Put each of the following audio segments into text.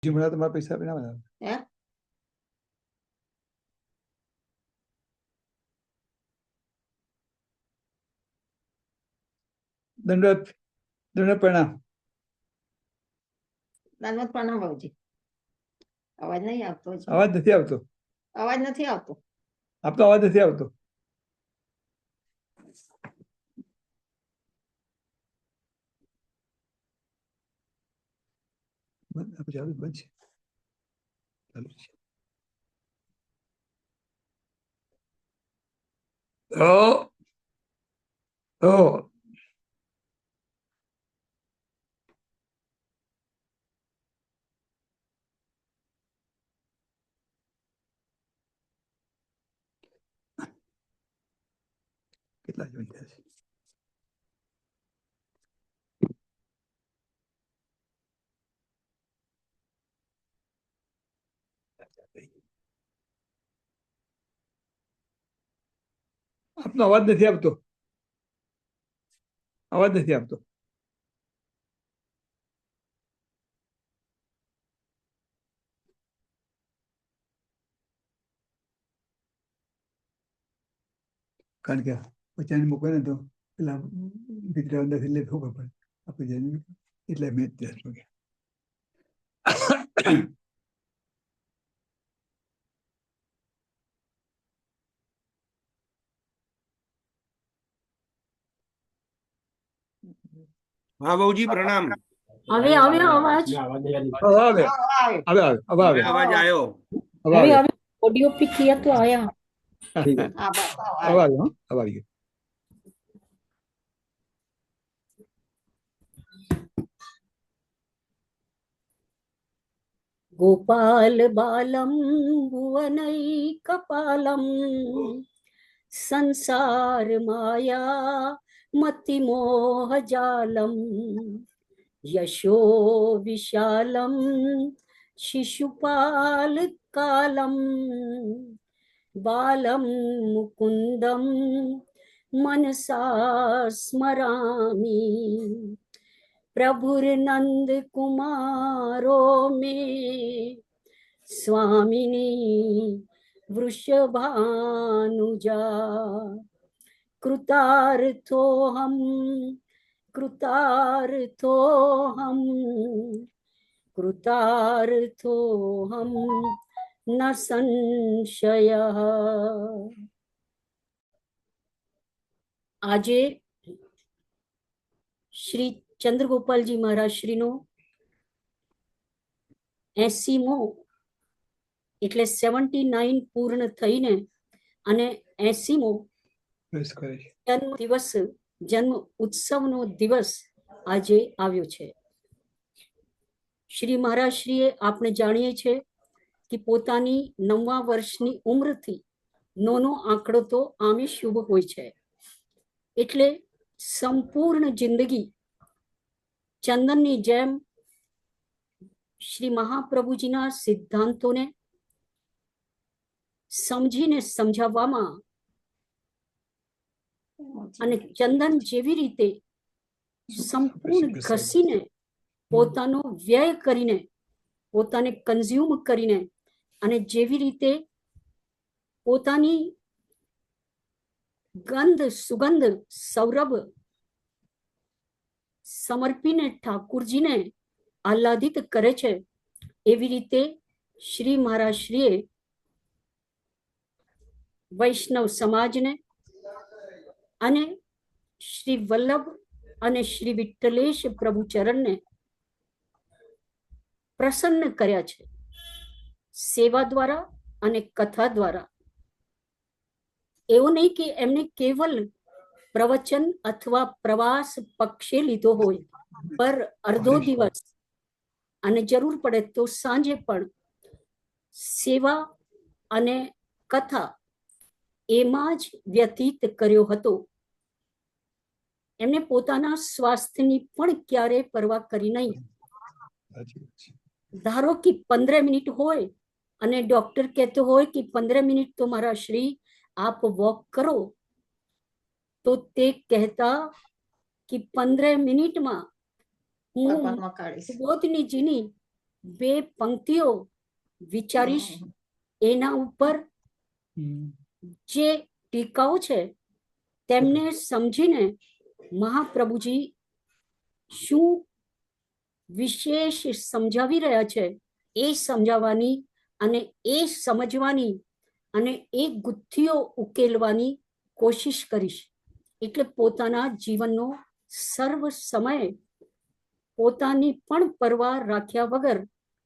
જીમડા તમારા પૈસા આપીને આવે હે દંડવત દંડવત પ્રણામ. દાનવત પ્રણામ બાબુજી. અવાજ નહીં આવતો હજી. અવાજ નથી આવતો. અવાજ નથી આવતો. આપતો અવાજ નથી આવતો. ચાલુ બંધ છે. ચાલુ છે. કેટલા જોઈન થયા છે? આપનો અવાજ નથી આવતો. અવાજ નથી આવતો. કારણ કે બચ્ચાને મૂકે ને તો પેલા દીકરા અંદરથી લે ખબર પડે આપણે જઈને એટલે મેં ત્યાં મૂકે. हाँ बाबूजी प्रणाम। હવે આવ્યો અવાજ? હવે अवाज आयो। હવે ઓડિયો પી किया तो आया। ठीक है. હા બસ अब आ गया. अब आ गया. गोपाल बालम भुवनै कपालम संसार माया मति मोह जालम यशो विशालम शिशुपाल कालम बालम मुकुंदम मनसा स्मरामि प्रभुर्नंद कुमारो में स्वामिनी वृषभानुजा कृतार्थोहम कृतार्थोहम कृतार्थोहम न संशयः। આજે શ્રી ચંદ્રગોપાલજી મહારાજ શ્રીનો 80મો એટલે 79 પૂર્ણ થઈને અને 80મો જન્મ દિવસ જન્મ ઉત્સવનો દિવસ આજે આવ્યો છે. શ્રી મહારાજ શ્રીએ આપણે જાણીએ છીએ કે પોતાની 9મા વર્ષની ઉંમરથી 9નો આંકડો તો આમે શુભ હોય છે. એટલે સંપૂર્ણ જિંદગી ચંદનની જેમ શ્રી મહાપ્રભુજીના સિદ્ધાંતોને સમજીને સમજાવવામાં અને ચંદન જેવી રીતે સંપૂર્ણ ઘસીને પોતાનો વ્યય કરીને પોતાને કન્ઝ્યુમ કરીને અને જેવી રીતે પોતાની ગંધ સુગંધ સૌરભ સમર્પીને ઠાકુરજીને આહ્લાદિત કરે છે એવી રીતે શ્રી મહારાજ શ્રીએ વૈષ્ણવ સમાજને અને શ્રી વલ્લભ અને શ્રી વિઠ્ઠલેશ પ્રભુ ચરણને પ્રસન્ન કર્યા છે સેવા દ્વારા અને કથા દ્વારા. એવું નહીં કે એમને કેવલ પ્રવચન અથવા પ્રવાસ પક્ષે લીધો હોય, પર અડધો દિવસ અને જરૂર પડે તો સાંજે પણ સેવા અને કથા એમાં જ વ્યતીત કર્યો હતો. એમને પોતાના સ્વાસ્થ્યની પણ ક્યારે પરવા કરી નહીં. ધારો કે 15 મિનિટ હોય અને ડોક્ટર કહેતો હોય કે 15 મિનિટ તો મારા શ્રી આપ વોક કરો, તો તે કહેતા કે 15 મિનિટમાં હું બોધની જીની બે પંક્તિઓ વિચારીશ એના ઉપર જે ટીકાઓ છે તેમને સમજીને મહાપ્રભુજી શું વિશેષ સમજાવી રહ્યા છે એ સમજાવવાની અને એ સમજવાની અને એ ગુથ્થીઓ ઉકેલવાની કોશિશ કરીશ. એટલે પોતાના જીવનનો સર્વ સમય પોતાની પણ પરવા રાખ્યા વગર,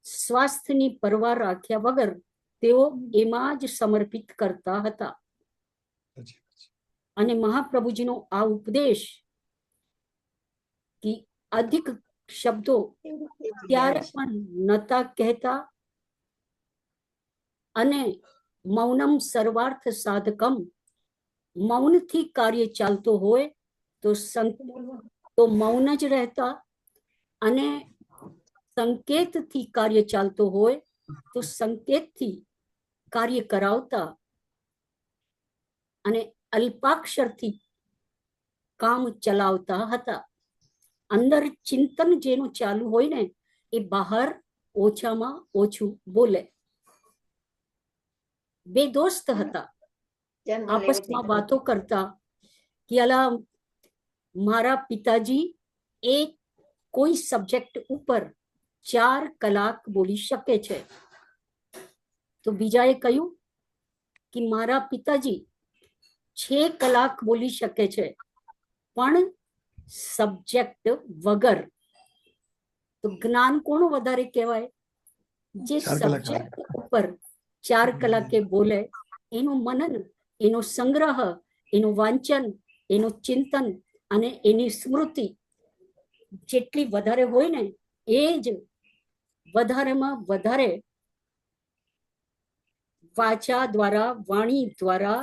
સ્વાસ્થ્યની પરવા રાખ્યા વગર તેઓ એમાં જ સમર્પિત કરતા હતા. અને મહાપ્રભુજીનો આ ઉપદેશ કે અધિક શબ્દો ત્યારે પણ નતા કહેતા અને મૌનમ સર્વાર્થ સાધકમ, મૌનથી કાર્ય ચાલતો હોય તો મૌન જ રહેતા, અને સંકેતથી કાર્ય ચાલતો હોય તો સંકેતથી કાર્ય કરાવતા, અને અલ્પાક્ષરથી કામ ચલાવતા હતા. અંદર ચિંતન જેનું ચાલુ હોય ને એ બહાર ઓછામાં ઓછું બોલે. બે દોસ્ત હતા, આપસમાં વાતો કરતા કે અલા મારા પિતાજી એ કોઈ સબ્જેક્ટ ઉપર 4 કલાક બોલી શકે છે. તો બીજાએ કહ્યું કે મારા પિતાજી 6 કલાક બોલી શકે છે પણ સબ્જેક્ટ વગર. તો જ્ઞાન કોનું વધારે કહેવાય? જે સબ્જેક્ટ ઉપર 4 કલાકે બોલે, એનું મનન, એનો સંગ્રહ, એનું વાંચન, એનું ચિંતન અને એની સ્મૃતિ જેટલી વધારે હોય ને એ જ વધારેમાં વધારે વાચા દ્વારા, વાણી દ્વારા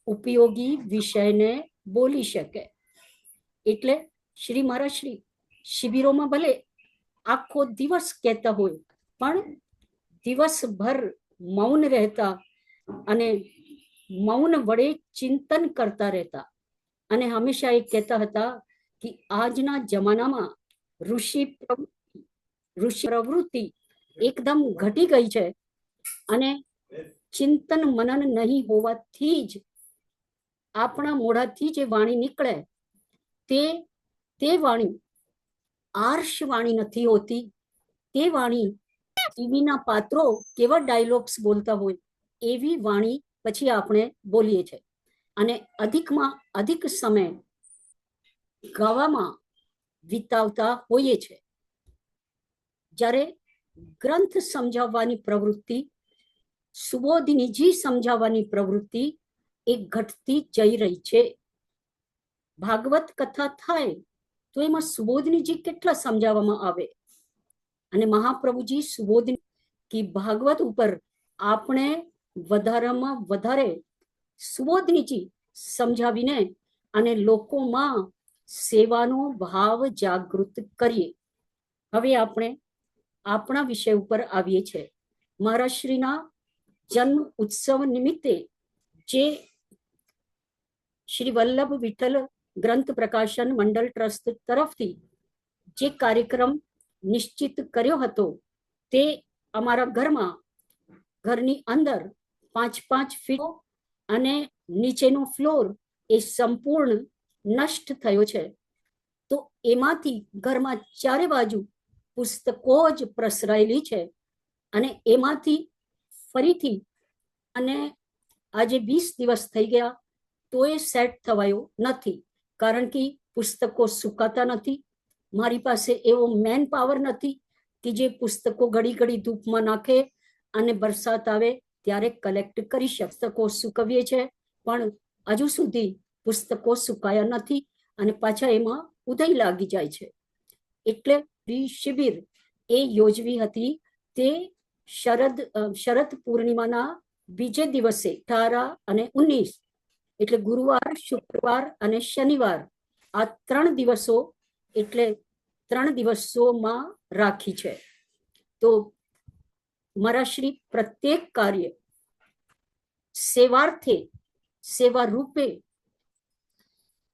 ઉપયોગી વિષયને બોલી શકે. એટલે શ્રી મહારાજ શ્રી શિબિરોમાં ભલે આખો દિવસ કહેતા હોય પણ દિવસભર મૌન રહેતા અને મૌન વડે ચિંતન કરતા રહેતા. અને હંમેશા એ કહેતા હતા કે આજના જમાનામાં ઋષિ પ્રવૃત્તિ એકદમ ઘટી ગઈ છે અને ચિંતન મનન નહીં હોવાથી જ આપણા મોઢાથી જે વાણી નીકળે તે વાણી આર્ષ વાણી નથી હોતી. તે વાણી ટીવીના પાત્રો કેવા ડાયલોગ્સ બોલતા હોય એવી વાણી પછી આપણે બોલીએ છીએ. અને અધિકમાં અધિક સમય ગાવામાં વિતાવતા હોઈએ છે. જ્યારે ગ્રંથ સમજાવવાની પ્રવૃત્તિ, સુબોધિનીજી સમજાવવાની પ્રવૃત્તિ એ ઘટતી જઈ રહી છે. ભાગવત કથા થાય તો એમાં સુબોધિનીજી કેટલા સમજાવવામાં આવે, અને મહાપ્રભુજી સુબોધિની કે ભાગવત ઉપર આપણે વધારેમાં વધારે સુબોધિનીજી સમજાવીને અને લોકોમાં સેવાનો ભાવ જાગૃત કરીએ. હવે આપણે આપણા વિષય ઉપર આવીએ છીએ. મહારાજશ્રીના જન્મ ઉત્સવ નિમિત્તે જે શ્રી વલ્લભ વિઠ્ઠલ ગ્રંથ પ્રકાશન મંડળ ટ્રસ્ટ તરફથી જે કાર્યક્રમ નિશ્ચિત કર્યો હતો તે અમારા ઘરની અંદર 5-5 ફીટ અને નીચેનો ફ્લોર એ સંપૂર્ણ નષ્ટ થયો છે. તો એમાંથી ઘરમાં ચારે બાજુ પુસ્તકો જ પ્રસરાયેલી છે અને એમાંથી ફરીથી અને આજે 20 દિવસ થઈ ગયા તો એ સેટ થવાયો નથી, કારણ કે પુસ્તકો સુકાતા નથી. મારી પાસે એવો મેન પાવર નથી કે જે પુસ્તકો ઘડી ઘડી ધૂપમાં નાખે અને વરસાદ આવે ત્યારે કલેક્ટ કરી શકે. પુસ્તકો સુકવીએ છે પણ હજુ સુધી પુસ્તકો સુકાયા નથી અને પાછા એમાં ઉદય લાગી જાય છે. એટલે શિબિર એ યોજવી હતી તે શરદ પૂર્ણિમાના બીજે દિવસે 18 અને 19, એટલે ગુરુવાર, શુક્રવાર અને શનિવાર, આ 3 દિવસો એટલે 3 દિવસોમાં રાખી છે. તો મારા શ્રી પ્રત્યેક કાર્ય સેવાર્થે, સેવા રૂપે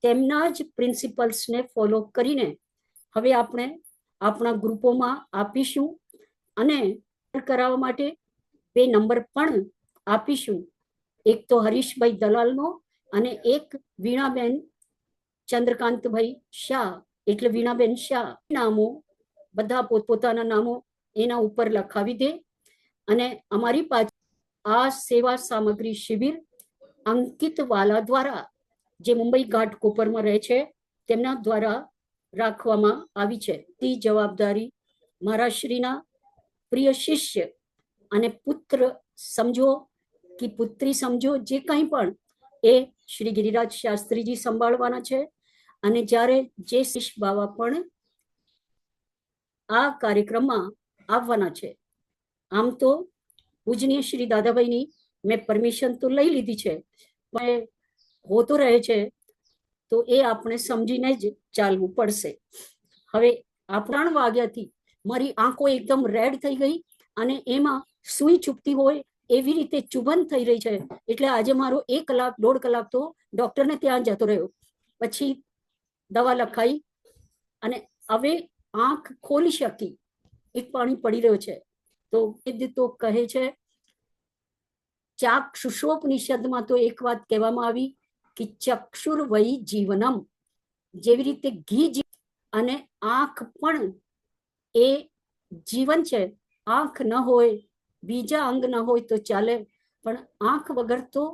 તેમના જ પ્રિન્સિપલ્સને ફોલો કરીને હવે આપણે આપણા ગ્રુપોમાં આપીશું અને કરાવવા માટે 2 નંબર પણ આપીશું. એક તો હરીશભાઈ દલાલનો અને એક વીણાબેન ચંદ્રકાંતભાઈ શાહ એટલે વીણાબેન શાહ. નામો બધા પોતપોતાના નામો એના ઉપર લખાવી દે. અને અમારી પાસે આ સેવા સામગ્રી શિબિર અંકિત વાલા દ્વારા, જે મુંબઈ ઘાટકોપરમાં રહે છે, તેમના દ્વારા રાખવામાં આવી છે. તે જવાબદારી મારા શ્રીના પ્રિય શિષ્ય અને પુત્ર સમજો કે પુત્રી સમજો, જે કંઈ પણ એ શ્રી ગિરિરાજ શાસ્ત્રીજી સંભાળવાના છે. અને જ્યારે જે શિષ બાવા પણ આ કાર્યક્રમમાં આવવાના છે. આમ તો પૂજનીય શ્રી દાદાભાઈની મેં પરમિશન તો લઈ લીધી છે, પણ હોતો રહે છે તો એ આપણે સમજીને જ ચાલવું પડશે. હવે આ 3 વાગ્યાથી મારી આંખો એકદમ રેડ થઈ ગઈ અને એમાં સૂઈ ચૂકતી હોય એવી રીતે ચુભન થઈ રહી છે. એટલે આજે મારો 1 કલાક 1.5 કલાક તો ડોક્ટરને ત્યાં જતો રહ્યો. પછી દવા લખાઈ અને હવે આંખ ખોલી શકી. એક પાણી પડી રહ્યો છે. તો કહે છે, ચાક્ષુષોપનિષદમાં તો એક વાત કહેવામાં આવી કે ચક્ષુર વૈ જીવનમ, જેવી રીતે ઘી અને આંખ પણ એ જીવન છે. આંખ ન હોય, બીજા અંગ ન હોય તો ચાલે, પણ આંખ વગર તો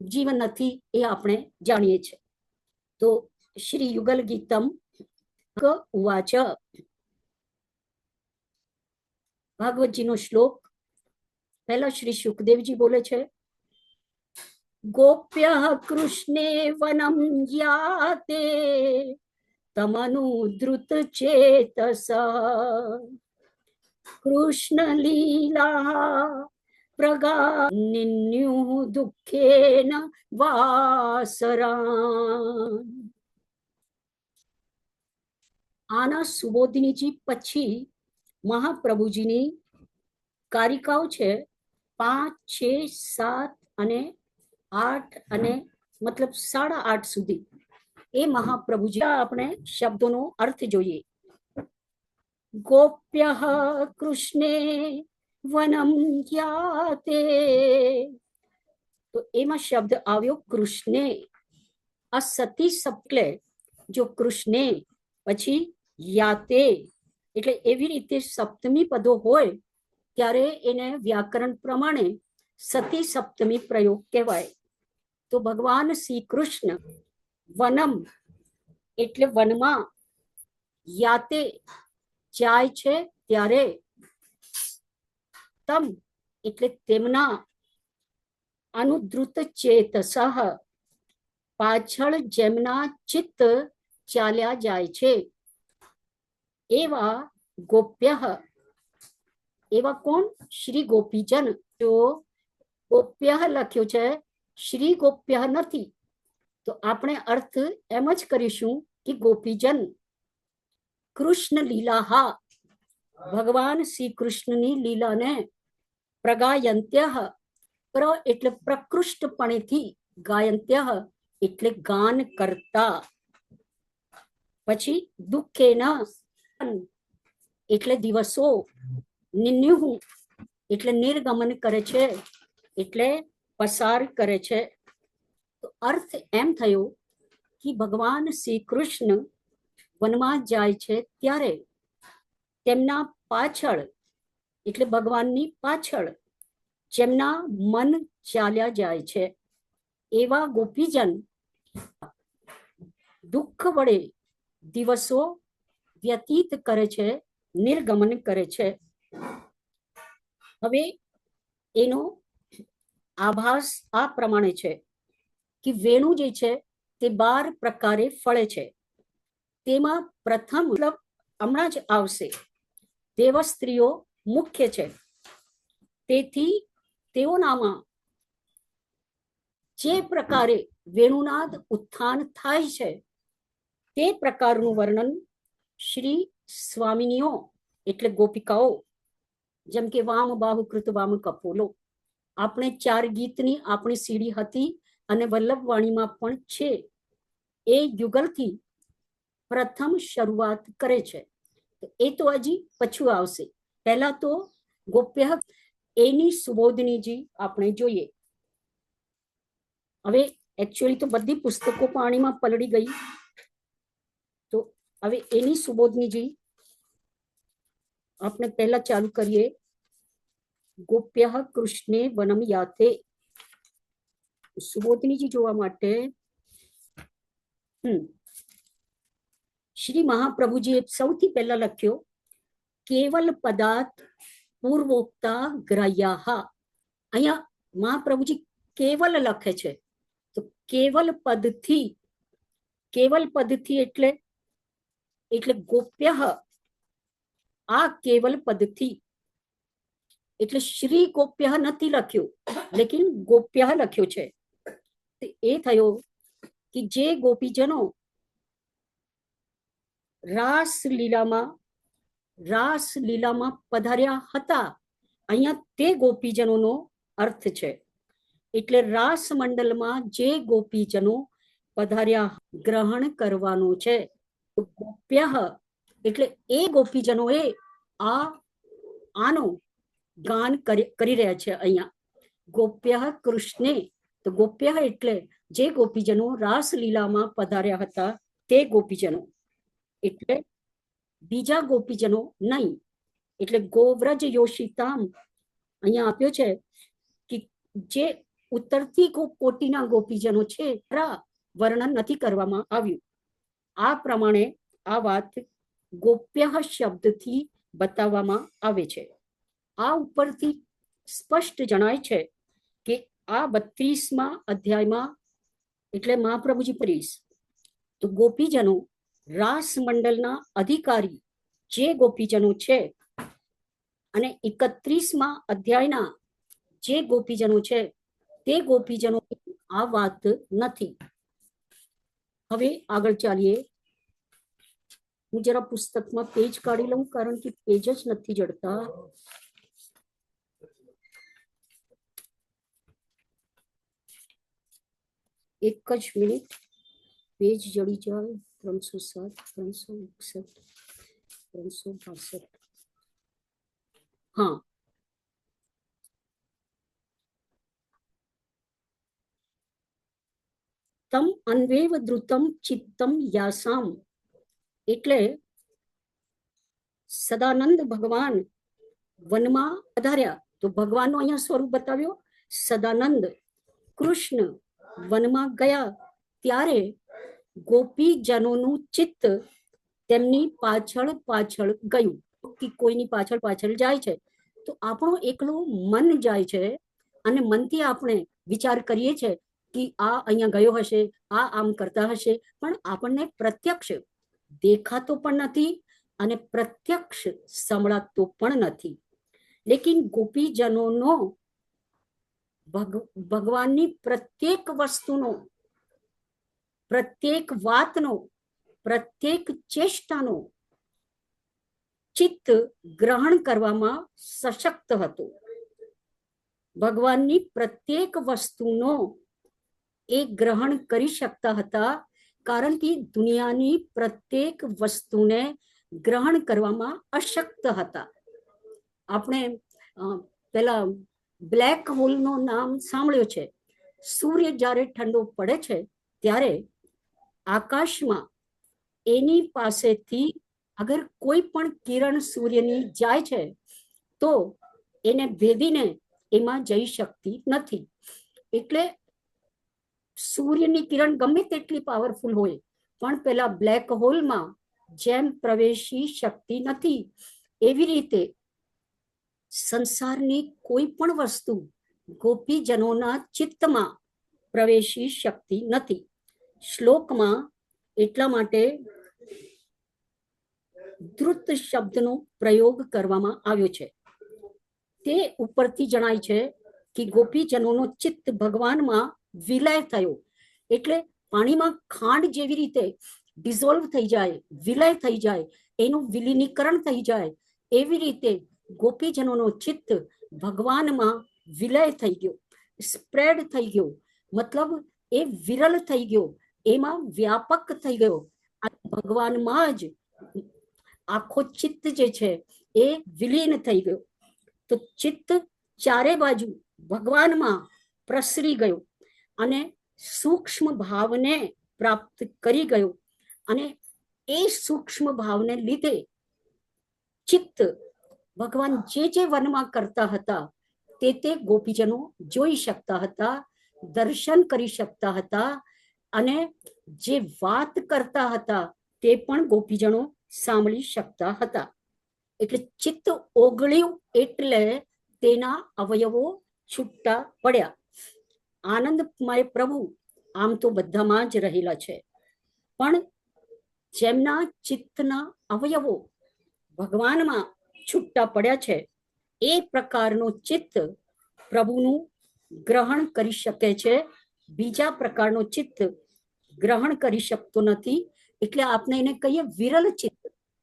જીવન નથી, એ આપણે જાણીએ છીએ. તો શ્રી યુગલ ગીતમ ઉવાચ, ભાગવતજીનો શ્લોક. પહેલા શ્રી સુખદેવજી બોલે છે, ગોપ્ય કૃષ્ણે વનમ યાતે તમનુદ્રુત ચેતસ કૃષ્ણ લીલા પ્રગા નિન્યુ દુઃખેન વાસરા. આના સુબોધિનીજી પછી મહાપ્રભુજીની કારિકાઓ છે 5, 6, 7 અને 8 અને મતલબ 8.5 સુધી. એ મહાપ્રભુજી આપણે શબ્દોનો અર્થ જોઈએ. ગોપ્ય કૃષ્ણે વનમ યાતે, તો એમાં શબ્દ આવ્યો કૃષ્ણે. આ સતી સપ્લે જો કૃષ્ણે પછી યાતે, એટલે એવી રીતે સપ્તમી પદો હોય ત્યારે એને વ્યાકરણ પ્રમાણે સતી સપ્તમી પ્રયોગ કહેવાય. તો ભગવાન શ્રી કૃષ્ણ વનમ એટલે વનમાં, યાતે જાય છે ત્યારે, તમ એટલે તેમના, અનુદ્રુત ચેતસઃ પાછળ જેમના ચિત્ત ચાલ્યા જાય છે, એવા ગોપ્ય. એવા કોણ? શ્રી ગોપીજન. જો ગોપ્ય લખ્યો છે, શ્રી ગોપ્ય નથી, તો આપણે અર્થ એમ જ કરીશું કે ગોપીજન. કૃષ્ણ લીલા, ભગવાન શ્રી કૃષ્ણની લીલાને પ્રગાયંત્ય, એટલે પ્રકૃષ્ટપણેથી, ગાયંત્ય એટલે ગાન કરતા. પછી દુઃખેના એટલે દિવસો, નિન્યુ એટલે નિર્ગમન કરે છે, એટલે પસાર કરે છે. તો અર્થ એમ થયો કે ભગવાન શ્રી કૃષ્ણ વનમાં જાય છે ત્યારે તેમના પાછળ એટલે ભગવાનની પાછળ જેમના મન ચાલ્યા જાય છે, એવા ગોપીજન દુઃખ વડે દિવસો વ્યતીત કરે છે, નિર્ગમન કરે છે. હવે એનો આભાસ આ પ્રમાણે છે કે વેણુ જે છે તે 12 પ્રકારે ફળે છે. તેમાં પ્રથમ મતલબ હમણાં જ આવશે, દેવ સ્ત્રીઓ મુખ્ય છે. તેથી તેઓનામાં જે પ્રકારે વેણુનાદ ઉત્થાન થાય છે તે પ્રકારનું વર્ણન શ્રી સ્વામિનીઓ એટલે ગોપિકાઓ, જેમ કે વામ બાહુ કૃત વામ કપોલો, આપણે 4 ગીતની આપણી સીડી હતી અને વલ્લભવાણીમાં પણ છે. એ યુગલથી પ્રથમ શરૂઆત કરે છે. એ તો હજી પછું આવશે. પહેલા તો ગોપ્ય એની સુબોધનીજી આપણે જોઈએ. હવે એકચ્યુઅલી તો બધી પુસ્તકો પાણીમાં પલળી ગઈ, તો હવે એની સુબોધનીજી આપણે પહેલા ચાલુ કરીએ. ગોપ્ય કૃષ્ણે વનમ યાતે. સુબોધનીજી જોવા માટે શ્રી મહાપ્રભુજીએ સૌથી પહેલા લખ્યો કેવલ પદાર્થ પૂર્વોક્તા ગ્રાહ્યાહ. અહીંયા મહાપ્રભુજી કેવલ લખે છે, તો કેવલ પદથી એટલે ગોપ્ય. આ કેવલ પદથી એટલે શ્રી ગોપ્ય નથી લખ્યું, લેકિન ગોપ્ય લખ્યું છે. એ થયો કે જે ગોપીજનો રાસલીલામાં પધાર્યા હતા, અહીંયા તે ગોપીજનોનો અર્થ છે. એટલે રાસ મંડળમાં જે ગોપીજનો પધાર્યા ગ્રહણ કરવાનો છે. ગોપ્ય એટલે એ ગોપીજનોએ આનો ગાન કરી રહ્યા છે. અહીંયા ગોપ્ય કૃષ્ણે, તો ગોપ્ય એટલે જે ગોપીજનો રાસલીલામાં પધાર્યા હતા તે ગોપીજનો, એટલે બીજા ગોપીજનો નહીં. એટલે ગોવ્રજ યોષિતામ અહીંયા આપ્યો છે કે જે ઉત્તરથી કોટીના ગોપીજનો છે વર્ણન નથી કરવામાં આવ્યું. આ પ્રમાણે આ વાત ગોપ્ય શબ્દથી બતાવવામાં આવે છે. આ ઉપરથી સ્પષ્ટ જણાય છે કે આ 32મા અધ્યાયમાં એટલે મહાપ્રભુજી 30 તો ગોપીજનો રાસ મંડળના અધિકારી જે ગોપીજનો છે, અને 31મા અધ્યાયના જે ગોપીજનો છે તે ગોપીજનો આ વાત નથી. હવે આગળ ચાલીએ. હું જરા પુસ્તકમાં પેજ કાઢી લઉં, કારણ કે પેજ જ નથી જડતા. એક જ મિનિટ, પેજ જડી જાય. 307, 361, 362. હા, તમ અન્વેવ દ્રુતમ ચિત્તમ યાસામ એટલે સદાનંદ ભગવાન વનમાં પધાર્યા, તો ભગવાનનો અહીંયા સ્વરૂપ બતાવ્યો. સદાનંદ કૃષ્ણ વનમાં ગયા ત્યારે ગોપીજનોનું ચિત્ત તેમની પાછળ ગયું. કે કોઈની પાછળ જાય છે તો આપણો એકલો મન જાય છે, અને મનથી આપણે વિચાર કરીએ છીએ કે આ અહીંયા ગયો હશે, આ આમ કરતા હશે, પણ આપણને પ્રત્યક્ષ દેખાતો પણ નથી અને પ્રત્યક્ષ સંભળાતો પણ નથી. લેકિન ગોપીજનોનો ભગવાનની પ્રત્યેક વસ્તુનો, પ્રત્યેક વાતનો, પ્રત્યેક ચેષ્ટાનો ચિત્ત ગ્રહણ કરવામાં સશક્ત હતો. ભગવાનની પ્રત્યેક વસ્તુનો એ ગ્રહણ કરી શકતા હતા, કારણ કે દુનિયાની પ્રત્યેક વસ્તુને ગ્રહણ કરવામાં અશક્ત હતા. આપણે પેલા બ્લેક હોલનો નામ સાંભળ્યો છે. સૂર્ય જ્યારે ઠંડો પડે છે ત્યારે આકાશમાં એની પાસેથી અગર કોઈ પણ કિરણ સૂર્યની જાય છે તો એને ભેદીને એમાં જઈ શકતી નથી. એટલે સૂર્યની કિરણ ગમે તેટલી પાવરફુલ હોય પણ પેલા બ્લેક હોલમાં જેમ પ્રવેશી શકતી નથી, એવી રીતે સંસારની કોઈ પણ વસ્તુ ગોપીજનોના ચિત્તમાં પ્રવેશી શકતી નથી. શ્લોકમાં એટલા માટે ધ્રુત શબ્દનો પ્રયોગ કરવામાં આવ્યો છે. તે ઉપરથી જણાય છે કે ગોપીજનોનો ચિત્ત ભગવાનમાં વિલય થયો. એટલે પાણીમાં ખાંડ જેવી રીતે ડિઝોલ્વ થઈ જાય, વિલય થઈ જાય, એનું વિલીનીકરણ થઈ જાય, એવી રીતે ગોપીજનોનો ચિત્ત ભગવાનમાં વિલય થઈ ગયો, સ્પ્રેડ થઈ ગયો. મતલબ એ વિરલ થઈ ગયો, એમાં વ્યાપક થઈ ગયો. ભગવાનમાં જ આખો ચિત્ત જે છે એ વિલીન થઈ ગયો. તો ચિત્ત ચારે બાજુ ભગવાનમાં પ્રસરી ગયું અને સૂક્ષ્મ ભાવને પ્રાપ્ત કરી ગયું. અને એ સૂક્ષ્મ ભાવને લીધે ચિત્ત ભગવાન જે વનમાં કરતા હતા તે ગોપીજનો જોઈ શકતા હતા, દર્શન કરી શકતા હતા, અને જે વાત કરતા હતા તે પણ ગોપીજનો સાંભળી શકતા હતા. એટલે ચિત્ત ઓગળ્યું એટલે તેના અવયવો છૂટા પડ્યા. આનંદમય પ્રભુ આમ તો બધામાં જ રહેલા છે, પણ જેમના ચિત્તના અવયવો ભગવાનમાં છૂટા પડ્યા છે એ પ્રકારનો ચિત્ત પ્રભુનું ગ્રહણ કરી શકે છે. બીજા પ્રકારનો ચિત્ત ગ્રહણ કરી શકતો નથી. એટલે આપણે એને કહીએ વિરલ ચિત્ત,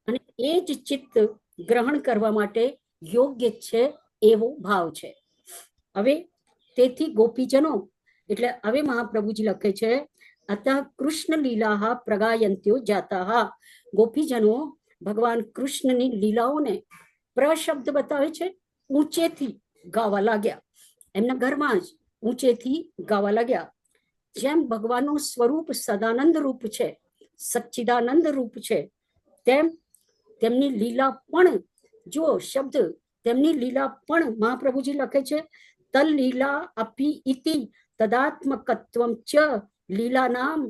અને એ જ ચિત્ત ગ્રહણ કરવા માટે યોગ્ય છે એવો ભાવ છે. હવે તેથી ગોપીજનો એટલે હવે મહાપ્રભુજી લખે છે, અતઃ કૃષ્ણ લીલા પ્રગાયંત્યો જાતા. ગોપીજનો ભગવાન કૃષ્ણની લીલાઓને પ્રશબ્દ બતાવે છે, ઊંચેથી ગાવા લાગ્યા. એમના ઘરમાં જ ઊંચેથી ગાવા લાગ્યા. જેમ ભગવાનનું સ્વરૂપ સદાનંદ રૂપ છે, સચ્ચિદાનંદ રૂપ છે, તેમ તેમની લીલા પણ, જો શબ્દ તેમની લીલા પણ મહાપ્રભુજી લખે છે, તલ લીલા અપી ઇતિ તદાત્મકત્વમ ચ લીલા નામ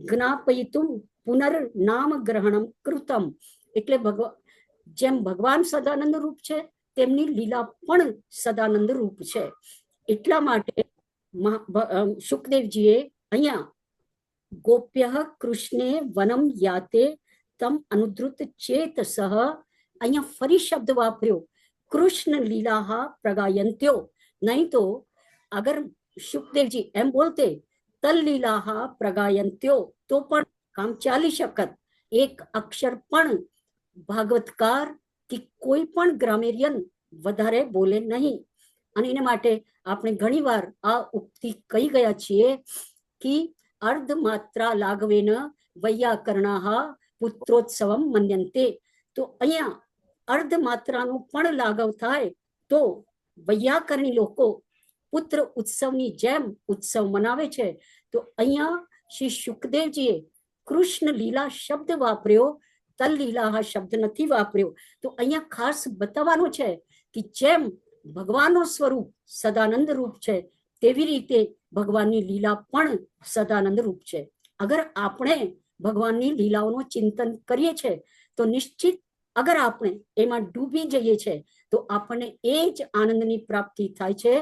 જ્ઞાપયિતુમ પુનર્નામ ગ્રહણમ કૃતમ. એટલે જેમ ભગવાન સદાનંદ રૂપ છે તેમની લીલા પણ સદાનંદ રૂપ છે. એટલા માટે શુકદેવજીએ અહીંયા ગોપ્ય કૃષ્ણે વનમ યાતે તમ અનુદ્રુત ચેતસઃ, અહીંયા ફરી શબ્દ વાપર્યો, કૃષ્ણ લીલા પ્રગાયંત્યો. નહીં તો અગર શુકદેવજી એમ બોલતે તલ લીલા પ્રગાયંત્યો તો પણ કામ ચાલી શકત. એક અક્ષર પણ ભાગવતકાર કે કોઈ પણ ગ્રામેરિયન વધારે બોલે નહીં. અને એના માટે આપણે ઘણીવાર આ ઉક્તિ કહી ગયા છીએ કે અર્ધ માત્રા લાઘવેન વૈયાકરણાહ પુત્રોત્સવમ મન્યન્તે. તો અહીંયા અર્ધ માત્રાનો પણ લાઘવ થાય તો વૈયાકરણી લોકો પુત્ર ઉત્સવની જેમ ઉત્સવ મનાવે છે. તો અહીંયા શ્રી શુકદેવજીએ કૃષ્ણ લીલા શબ્દ વાપર્યો, તલ લીલા શબ્દ નથી વાપર્યો. તો અહીંયા ખાસ બતાવવાનું છે કે જેમ ભગવાનનું સ્વરૂપ સદાનંદ રૂપ છે તેવી રીતે ભગવાનની લીલા પણ સદાનંદ રૂપ છે. અગર આપણે ભગવાનની લીલાઓનું ચિંતન કરીએ છીએ તો નિશ્ચિત અગર આપણે એમાં ડૂબી જઈએ છીએ તો આપણને એ જ આનંદની પ્રાપ્તિ થાય છે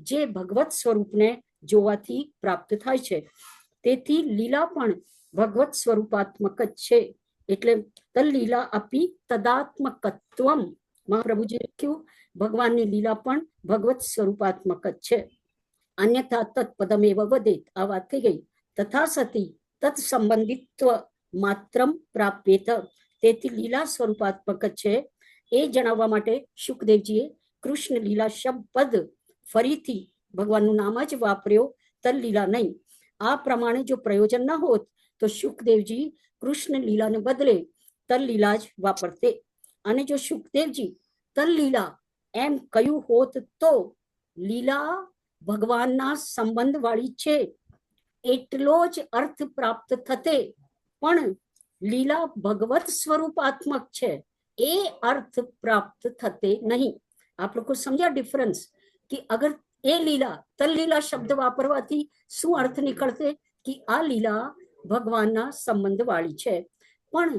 જે ભગવત સ્વરૂપને જોવાથી પ્રાપ્ત થાય છે. તેથી લીલા પણ ભગવત સ્વરૂપાત્મક જ છે. એટલે તલ લીલા અપી તદાત્મકત્વમ, મહાપ્રભુજી લખ્યું ભગવાનની લીલા પણ ભગવત સ્વરૂપાત્મક જ છે. અન્યથા તત્પદમેવ વદેત, આ વાત થઈ ગઈ. તથા સતી તત્ સંબંધિત્વ માત્રમ પ્રાપ્યેત, તેથી લીલા સ્વરૂપાત્મક જ છે એ જણાવવા માટે શુકદેવજીએ કૃષ્ણ લીલા શબ્દ પદ ફરીથી ભગવાનનું નામ જ વાપર્યો, તલ લીલા નહીં. આ પ્રમાણે જો પ્રયોજન ન હોત તો શુકદેવજી કૃષ્ણ લીલાને બદલે તલ લીલા જ વાપરતે. અને જો શુકદેવજી તલ લીલા એમ કહ્યું હોત તો લીલા ભગવાનના સંબંધ વાળી છે એટલો જ અર્થ પ્રાપ્ત થતે, પણ લીલા ભગવત સ્વરૂપાત્મક છે એ અર્થ પ્રાપ્ત થતે નહીં. આપ લોકો સમજ્યા ડિફરન્સ? કે અગર એ લીલા તલ લીલા શબ્દ વાપરવાથી શું અર્થ નીકળશે કે આ લીલા ભગવાનના સંબંધ વાળી છે, પણ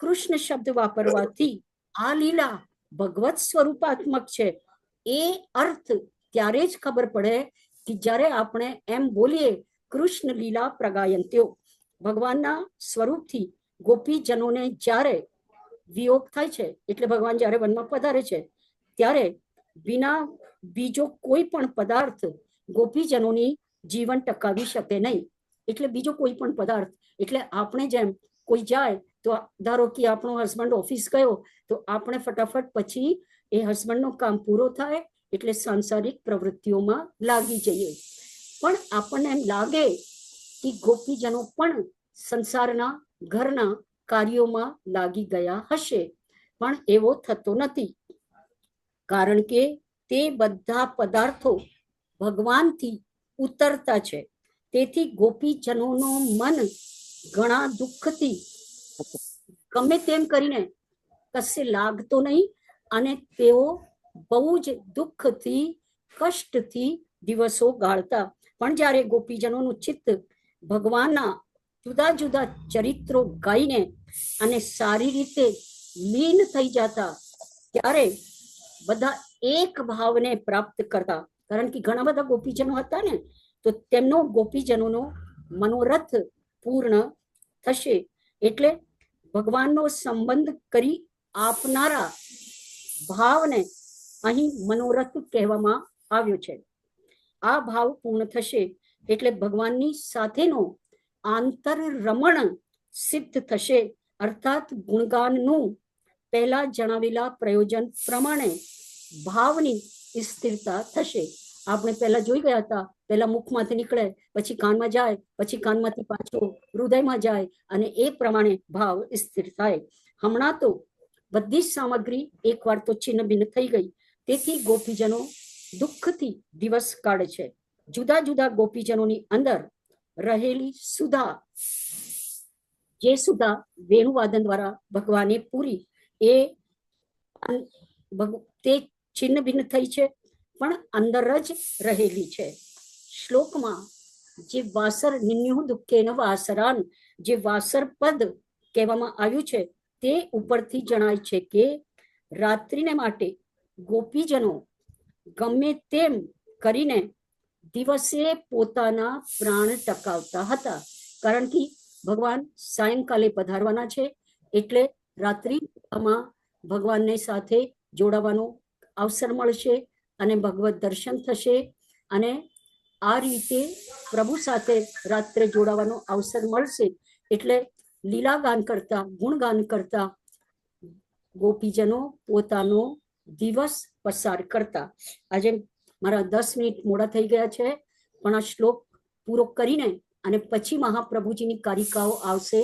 કૃષ્ણ શબ્દ વાપરવાથી આ લીલા ભગવત સ્વરૂપાત્મક છે એ અર્થ ત્યારે જ ખબર પડે કે જ્યારે આપણે એમ બોલીએ કૃષ્ણ લીલા પ્રગાયંત્યો. ભગવાનના સ્વરૂપથી ગોપીજનોને જ્યારે વિયોગ થાય છે, એટલે ભગવાન જ્યારે વનમાં પધારે છે ત્યારે વિના બીજો કોઈ પણ પદાર્થ ગોપીજનોની જીવન ટકાવી શકે નહીં. એટલે બીજો કોઈ પણ પદાર્થ, એટલે આપણે જેમ કોઈ જાય તો ધારો કે આપણો હસબન્ડ ઓફિસ ગયો તો આપણે ફટાફટ પછી એ હસબન્ડનો કામ પૂરો થાય એટલે સાંસારિક પ્રવૃત્તિઓમાં લાગી જઈએ. પણ આપણને એમ લાગે કે ગોપીજનો પણ સંસારના ઘરના કાર્યોમાં લાગી ગયા હશે, પણ એવો થતો નથી, કારણ કે તે બધા પદાર્થો ભગવાનથી ઉતરતા છે. તેથી ગોપીજનોનું મન ઘણા દુઃખથી ગમે તેમ કરીને કશે લાગતો નહીં, અને તેઓ બહુ જ દુઃખથી કષ્ટથી દિવસો ગાળતા. પણ જ્યારે ગોપીજનોનું ચિત્ત ભગવાનના જુદા જુદા ચરિત્રો ગાઈને અને સારી રીતે લીન થઈ જતા, ત્યારે બધા એક ભાવને પ્રાપ્ત કરતા. કારણ કે ઘણા બધા ગોપીજનો હતા ને, તો તેમનો ગોપીજનોનો મનોરથ પૂર્ણ થશે. એટલે ભગવાનનો સંબંધ કરી આપનારા ભાવને અહીં મનોરથ કહેવામાં આવ્યો છે. આ ભાવ પૂર્ણ થશે એટલે ભગવાનની સાથેનો આંતર રમણ સિદ્ધ થશે, અર્થાત ગુણગાનનું પહેલા જણાવેલા પ્રયોજન પ્રમાણે ભાવની સ્થિરતા થશે. આપણે પહેલા જોઈ ગયા હતા, પહેલા મુખમાંથી નીકળે, પછી કાનમાં જાય, પછી કાનમાંથી પાછો હૃદયમાં જાય, અને એ પ્રમાણે ભાવ સ્થિર થાય. હમણાં તો બધી જ સામગ્રી એકવાર તો છિન્ન ભિન્ન થઈ ગઈ, તેથી ગોપીજનો દુઃખથી દિવસ કાઢે છે. જુદા જુદા ગોપીજનોની અંદર રહેલી સુધા, જે સુધા વેણુવાદન દ્વારા ભગવાને પૂરી, એ તે છિન્ન ભિન્ન થઈ છે, પણ અંદર જ રહેલી છે. શ્લોકમાં જે વાસર નિન્યુ દુઃખેન વાસરાન, જે વાસર પદ કહેવામાં આવ્યું છે, તે ઉપરથી જણાય છે કે રાત્રિને માટે ગોપીજનો ગમે તેમ કરીને દિવસે પોતાના પ્રાણ ટકાવતા હતા. કારણ કે ભગવાન સાયંકાલે પધારવાના છે, એટલે રાત્રિમાં ભગવાનને સાથે જોડાવાનો અવસર મળશે અને ભગવત દર્શન થશે, અને આ રીતે પ્રભુ સાથે રાત્રે જોડાવાનો અવસર મળશે. એટલે લીલાગાન કરતા, ગુણગાન કરતા ગોપીજનો પોતાનો દિવસ પસાર કરતા. આજે મારા 10 મિનિટ મોડા થઈ ગયા છે, પણ આ શ્લોક પૂરો કરીને અને પછી મહાપ્રભુજીની કારિકાઓ આવશે.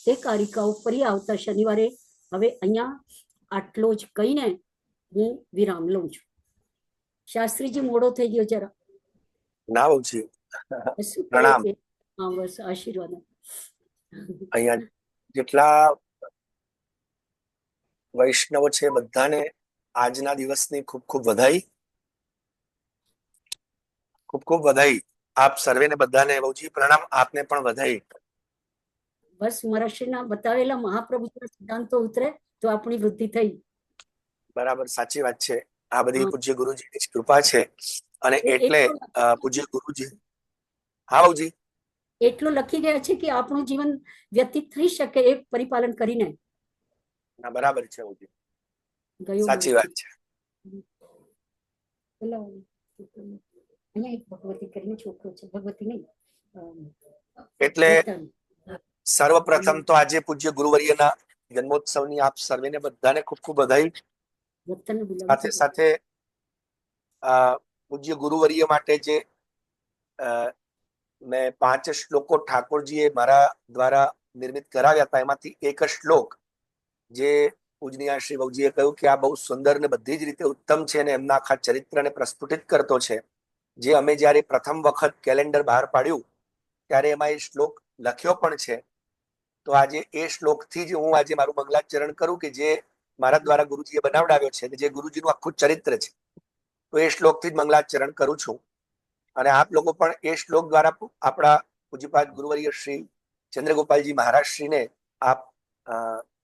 તે કારિકાઓ ફરી આવતા શનિવારે. હવે અહીંયા આટલો જ કહીને હું વિરામ લઉં છું. શાસ્ત્રીજી મોડો થઈ ગયો જરા. ના બહુજી, શું કહે પ્રણામ. છે? હા, બસ આશીર્વાદ. અહીંયા જેટલા વૈષ્ણવો છે બધાને આજના દિવસની ખૂબ ખૂબ વધાઈ, ખૂબ ખૂબ વધાઈ. આપ સર્વેને બધાને બહુજી પ્રણામ. આપને પણ વધાઈ. બસ મહર્ષિના બતાવેલા મહાપ્રભુના સિદ્ધાંતો ઉતરે તો આપણી વૃદ્ધિ થઈ. બરાબર, સાચી વાત છે. આ બધી હા. પૂજ્ય ગુરુજીની જ કૃપા છે, અને એટલે પૂજ્ય ગુરુજી. હા બહુજી, એટલું લખી ગયા છે કે આપણું જીવન વ્યતીત થઈ શકે એ પરિપાલન કરીને. ના બરાબર છે બહુજી, ગયું સાચી વાત છે. પેલા અહીંયા એક ભગવતી કરીને છોકરો છે, ભગવતી નહીં, એટલે રતન. સર્વપ્રથમ તો આજે પૂજ્ય ગુરુવર્યના જન્મોત્સવની આપ સર્વેને બધાને ખૂબ ખૂબ વધાઈ. રતન બોલાવું સાથે છું. સાથે પૂજ્ય ગુરુવર્ય માટે જે મેં 5 શ્લોકો ઠાકોરજીએ મારા દ્વારા નિર્મિત કરાવ્યા હતા, એમાંથી એક શ્લોક જે પૂજનીય શ્રી બહુજીએ કહ્યું કે આ બહુ સુંદર ને બધી જ રીતે ઉત્તમ છે, અને એમના આખા ચરિત્રને પ્રસ્ફુટિત કરતો છે. જે અમે જ્યારે પ્રથમ વખત કેલેન્ડર બહાર પાડ્યું ત્યારે એમાં એ શ્લોક લખ્યો પણ છે. તો આજે એ શ્લોકથી જ હું આજે મારું મંગલાચરણ કરું, કે જે મારા દ્વારા ગુરુજીએ બનાવડાવ્યો છે, જે ગુરુજીનું આખું ચરિત્ર છે. તો એ શ્લોકથી જ મંગલાચરણ કરું છું. અને આપ લોકો પણ એ શ્લોક દ્વારા આપણા પૂજ્યપાદ ગુરુવર્ય શ્રી ચંદ્રગોપાલજી મહારાજ શ્રીને આપ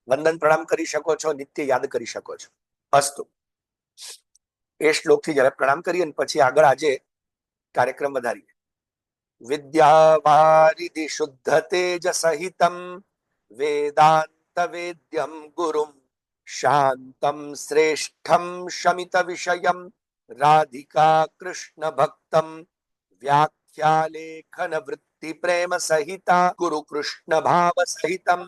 વંદન પ્રણામ કરી શકો છો, નિત્ય યાદ કરી શકો છો. અસ્તુ. એ શ્લોકથી જયારે પ્રણામ કરીએ ને પછી આગળ આજે કાર્યક્રમ વધારીએ. વિદ્યાવારિધિ શુદ્ધ તેજ સહિતમ વેદાંત વેદ્યમ ગુરુમ શાંતમ શ્રેષ્ઠમ શમિત વિષયમ રાધિકા કૃષ્ણ ભક્તમ વ્યાખ્યાલેખન વૃત્તિ પ્રેમ સહિતા ગુરુ કૃષ્ણ ભાવ સહિતમ